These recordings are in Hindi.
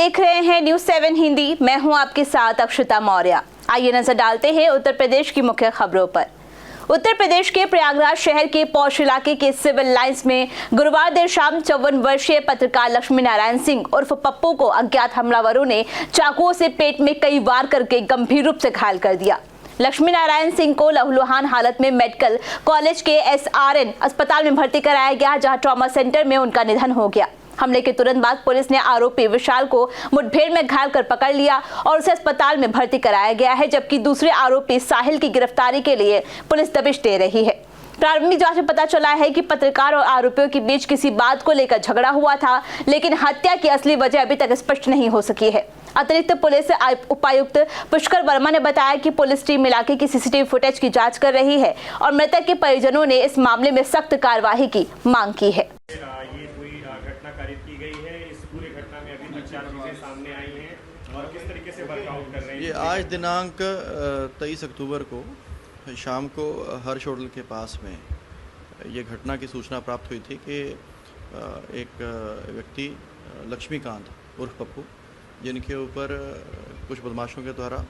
देख रहे हैं न्यूज़ 7 हिंदी। मैं हूं आपके साथ अक्षता मौर्य। आइए नजर डालते हैं उत्तर प्रदेश की मुख्य खबरों पर। उत्तर प्रदेश के प्रयागराज शहर के पौष इलाके के सिविल लाइंस में गुरुवार देर शाम 54 वर्षीय पत्रकार लक्ष्मी नारायण सिंह उर्फ पप्पू को अज्ञात हमलावरों ने चाकुओं से पेट में कई वार करके गंभीर रूप से घायल कर दिया। लक्ष्मी नारायण सिंह को लहूलुहान हालत में मेडिकल कॉलेज के SRN अस्पताल में भर्ती कराया गया, जहां ट्रॉमा सेंटर में उनका निधन हो गया। हमले के तुरंत बाद पुलिस ने आरोपी विशाल को मुठभेड़ में घायल कर पकड़ लिया और उसे अस्पताल में भर्ती कराया गया है, जबकि दूसरे आरोपी साहिल की गिरफ्तारी के लिए पुलिस दबिश दे रही है। प्रारंभिक जांच में पता चला है कि पत्रकार और आरोपियों के बीच किसी बात को लेकर झगड़ा हुआ था, लेकिन हत्या की असली वजह अभी तक स्पष्ट नहीं हो सकी है। अतिरिक्त पुलिस उपायुक्त पुष्कर वर्मा ने बताया कि पुलिस टीम इलाके की CCTV फुटेज की जांच कर रही है और मृतक के परिजनों ने इस मामले में सख्त कार्रवाई की मांग की है। ये कोई घटना कारित की गई है। इस पूरी घटना में अभी तक 4 चीजें सामने आई हैं और किस तरीके से वर्कआउट कर रहे हैं। ये आज दिनांक 23 अक्टूबर को शाम को हर्ष होटल के पास में ये घटना की सूचना प्राप्त हुई थी कि एक व्यक्ति लक्ष्मीकांत उर्फ पप्पू, जिनके ऊपर कुछ बदमाशों के द्वारा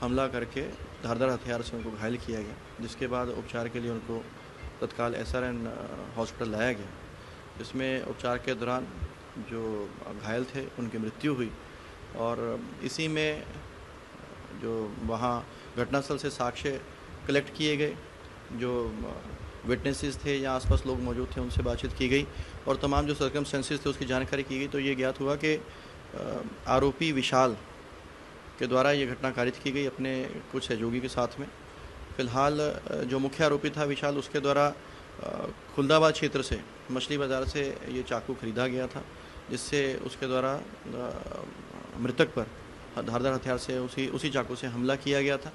हमला करके धारदार हथियार से उनको घायल किया गया, जिसके बाद उपचार के लिए उनको तत्काल SRN हॉस्पिटल लाया गया, जिसमें उपचार के दौरान जो घायल थे उनकी मृत्यु हुई। और इसी में जो वहाँ घटनास्थल से साक्ष्य कलेक्ट किए गए, जो विटनेसेस थे या आसपास लोग मौजूद थे उनसे बातचीत की गई और तमाम जो सर्कमस्टेंसेस थे उसकी जानकारी की गई। तो ये ज्ञात हुआ कि आरोपी विशाल के द्वारा ये घटना कारित की गई अपने कुछ सहयोगी के साथ में। फ़िलहाल जो मुख्य आरोपी था विशाल, उसके द्वारा खुलदाबाद क्षेत्र से मछली बाज़ार से ये चाकू खरीदा गया था, जिससे उसके द्वारा मृतक पर धारदार हथियार से उसी चाकू से हमला किया गया था।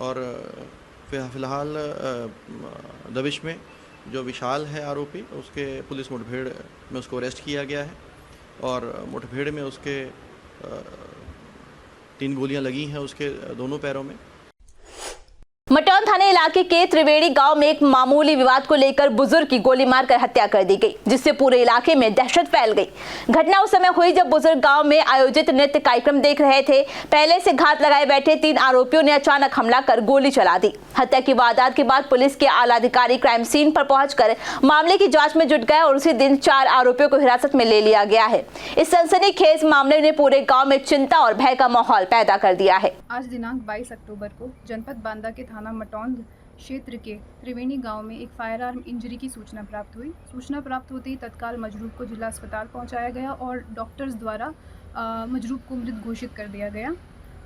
और फ़िलहाल दबिश में जो विशाल है आरोपी, उसके पुलिस मुठभेड़ में उसको अरेस्ट किया गया है और मुठभेड़ में उसके 3 गोलियां लगी हैं उसके दोनों पैरों में। मटौन थाने इलाके के त्रिवेणी गांव में एक मामूली विवाद को लेकर बुजुर्ग की गोली मारकर हत्या कर दी गई, जिससे पूरे इलाके में दहशत फैल गई। घटना उस समय हुई जब बुजुर्ग गांव में आयोजित नृत्य कार्यक्रम देख रहे थे। पहले से घात लगाए बैठे 3 आरोपियों ने अचानक हमला कर गोली चला दी। हत्या की वारदात के बाद पुलिस के आला अधिकारी क्राइम सीन पर पहुंचकर मामले की जांच में जुट गए और उसी दिन 4 आरोपियों को हिरासत में ले लिया गया है। इस सनसनीखेज मामले ने पूरे गाँव में चिंता और भय का माहौल पैदा कर दिया है। आज दिनांक 22 अक्टूबर को जनपद बांदा के थाना मटौंद क्षेत्र के त्रिवेणी गांव में एक फायर आर्म इंजरी की सूचना प्राप्त हुई। सूचना प्राप्त होते ही तत्काल मजरूब को जिला अस्पताल पहुंचाया गया और डॉक्टर्स द्वारा मजरूब को मृत घोषित कर दिया गया।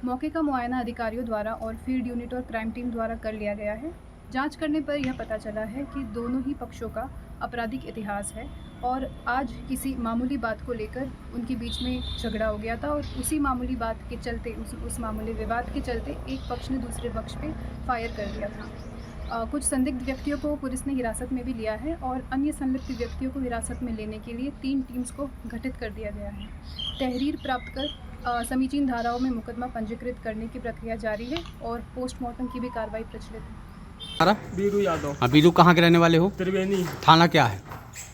मौके का मुआयना अधिकारियों द्वारा और फील्ड यूनिट और क्राइम टीम द्वारा कर लिया गया है। जांच करने पर यह पता चला है कि दोनों ही पक्षों का आपराधिक इतिहास है और आज किसी मामूली बात को लेकर उनके बीच में झगड़ा हो गया था और उसी मामूली बात के चलते उस मामूली विवाद के चलते एक पक्ष ने दूसरे पक्ष पे फायर कर दिया था। कुछ संदिग्ध व्यक्तियों को पुलिस ने हिरासत में भी लिया है और अन्य संलिप्त व्यक्तियों को हिरासत में लेने के लिए 3 टीम्स को गठित कर दिया गया है। तहरीर प्राप्त कर समीचीन धाराओं में मुकदमा पंजीकृत करने की प्रक्रिया जारी है और पोस्टमार्टम की भी कार्रवाई प्रचलित है। बीरू यादव। बीरू कहाँ के रहने वाले हो? त्रिवेणी। थाना क्या है?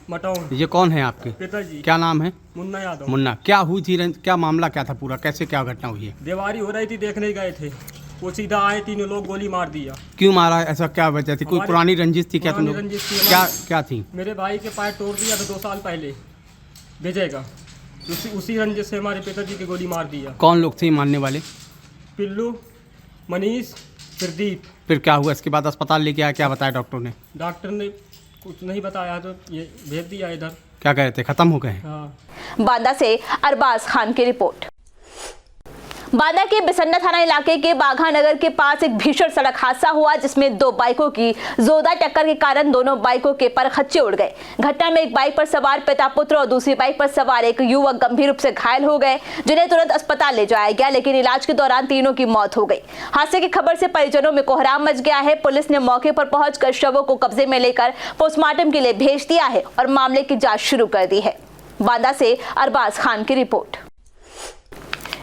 मटौन। ये कौन है आपके पिताजी? क्या नाम है? मुन्ना यादव। मुन्ना, क्या हुई थी? क्या मामला क्या था पूरा? कैसे क्या घटना हुई है? दीवारी हो रही थी, देखने गए थे, वो सीधा आए, 3 लोग गोली मार दिया। क्यों मारा? ऐसा क्या वजह थी? कोई पुरानी रंजिश थी क्या तुम लोग? क्या थी? मेरे भाई के पैर तोड़ दिया था 2 साल पहले भेजेगा, उसी रंजिश से हमारे पिताजी की गोली मार दिया। कौन लोग थे मारने वाले? पिल्लू, मनीष, प्रदीप। फिर क्या हुआ? इसके बाद अस्पताल लेके आया, क्या बताया डॉक्टर ने? डॉक्टर ने कुछ नहीं बताया तो ये भेज दिया इधर। क्या कह रहे थे, खत्म हो गए? हाँ। बांदा से अरबाज खान की रिपोर्ट। बांदा के बिसन्ना थाना इलाके के बाघा नगर के पास एक भीषण सड़क हादसा हुआ, जिसमें 2 बाइकों की जोरदार टक्कर के कारण दोनों बाइकों के परखच्चे उड़ गए। घटना में एक बाइक पर सवार पिता पुत्र और दूसरी बाइक पर सवार एक युवक गंभीर रूप से घायल हो गए, जिन्हें तुरंत अस्पताल ले जाया गया, लेकिन इलाज के दौरान तीनों की मौत हो गई। हादसे की खबर से परिजनों में कोहराम मच गया है। पुलिस ने मौके पर पहुंचकर शवों को कब्जे में लेकर पोस्टमार्टम के लिए भेज दिया है और मामले की जाँच शुरू कर दी है। बांदा से अरबाज खान की रिपोर्ट।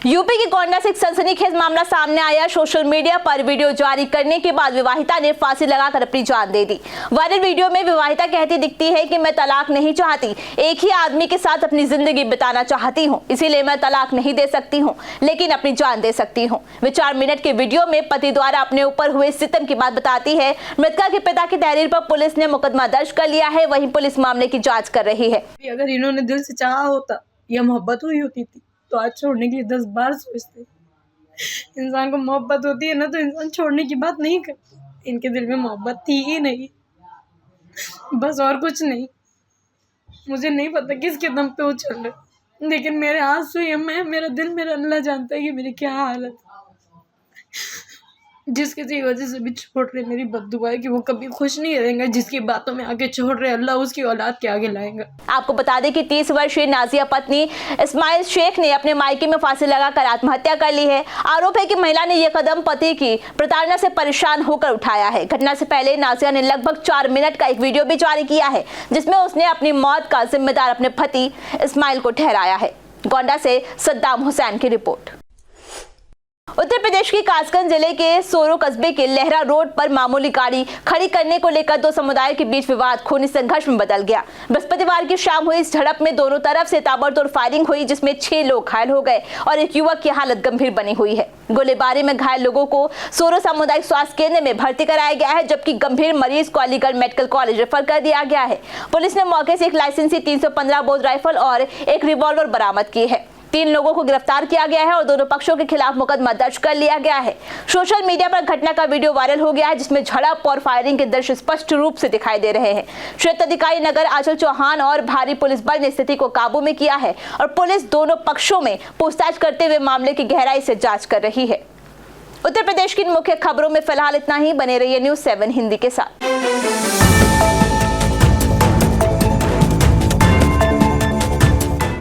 यूपी की गोंडा से एक सनसनीखेज मामला सामने आया। सोशल मीडिया पर वीडियो जारी करने के बाद विवाहिता ने फांसी लगाकर अपनी जान दे दी। वायरल वीडियो में विवाहिता कहती दिखती है कि मैं तलाक नहीं चाहती, एक ही आदमी के साथ अपनी जिंदगी बिताना चाहती हूँ, इसीलिए मैं तलाक नहीं दे सकती हूँ, लेकिन अपनी जान दे सकती हूँ। वे 4 मिनट के वीडियो में पति द्वारा अपने ऊपर हुए सितम की बात बताती है। मृतका के पिता की तहरीर पर पुलिस ने मुकदमा दर्ज कर लिया है, वहीं पुलिस मामले की जाँच कर रही है। अगर इन्होंने दिल से चाहा होता या मोहब्बत हुई होती थी तो आज छोड़ने के लिए 10 बार सोचते। इंसान को मोहब्बत होती है ना तो इंसान छोड़ने की बात नहीं करता। इनके दिल में मोहब्बत थी ही नहीं, बस और कुछ नहीं। मुझे नहीं पता किसके दम पे वो चल रहे, लेकिन मेरे आंसू या मेरा दिल, मेरा अल्लाह जानता है कि मेरी क्या हालत है। जिस किसी वजह से भी छोड़ रहे, मेरी बद्दुआ है कि वो कभी खुश नहीं रहेंगे। जिसकी बातों में आगे छोड़ रहे, अल्लाह उसकी औलाद के आगे लाएगा। आपको बता दें कि 30 वर्षीय नाजिया पत्नी इस्माइल शेख ने अपने मायके में फांसी लगाकर आत्महत्या कर ली है। आरोप है कि महिला ने यह कदम पति की प्रताड़ना से परेशान होकर उठाया है। घटना से पहले नाजिया ने लगभग 4 मिनट का एक वीडियो भी जारी किया है, जिसमें उसने अपनी मौत का जिम्मेदार अपने पति इस्माइल को ठहराया है। गोंडा से सद्दाम हुसैन की रिपोर्ट। उत्तर प्रदेश के कासगंज जिले के सोरो कस्बे के लहरा रोड पर मामूली गाड़ी खड़ी करने को लेकर 2 समुदायों के बीच विवाद खूनी संघर्ष में बदल गया। बृहस्पतिवार की शाम हुई इस झड़प में दोनों तरफ से ताबड़तोड़ फायरिंग हुई, जिसमें 6 लोग घायल हो गए और एक युवक की हालत गंभीर बनी हुई है। गोलीबारी में घायल लोगों को सोरो सामुदायिक स्वास्थ्य केंद्र में भर्ती कराया गया है, जबकि गंभीर मरीज को अलीगढ़ मेडिकल कॉलेज रेफर कर दिया गया है। पुलिस ने मौके से एक लाइसेंसी 315 बोर राइफल और एक रिवॉल्वर बरामद की है। 3 लोगों को गिरफ्तार किया गया है और दोनों पक्षों के खिलाफ मुकदमा दर्ज कर लिया गया है। सोशल मीडिया पर घटना का वीडियो वायरल हो गया है, जिसमें झड़प और फायरिंग के दृश्य स्पष्ट रूप से दिखाई दे रहे हैं। क्षेत्र अधिकारी नगर आंचल चौहान और भारी पुलिस बल ने स्थिति को काबू में किया है और पुलिस दोनों पक्षों में पूछताछ करते हुए मामले की गहराई से जांच कर रही है। उत्तर प्रदेश की मुख्य खबरों में फिलहाल इतना ही। बने रहिए न्यूज़ 7 हिंदी के साथ।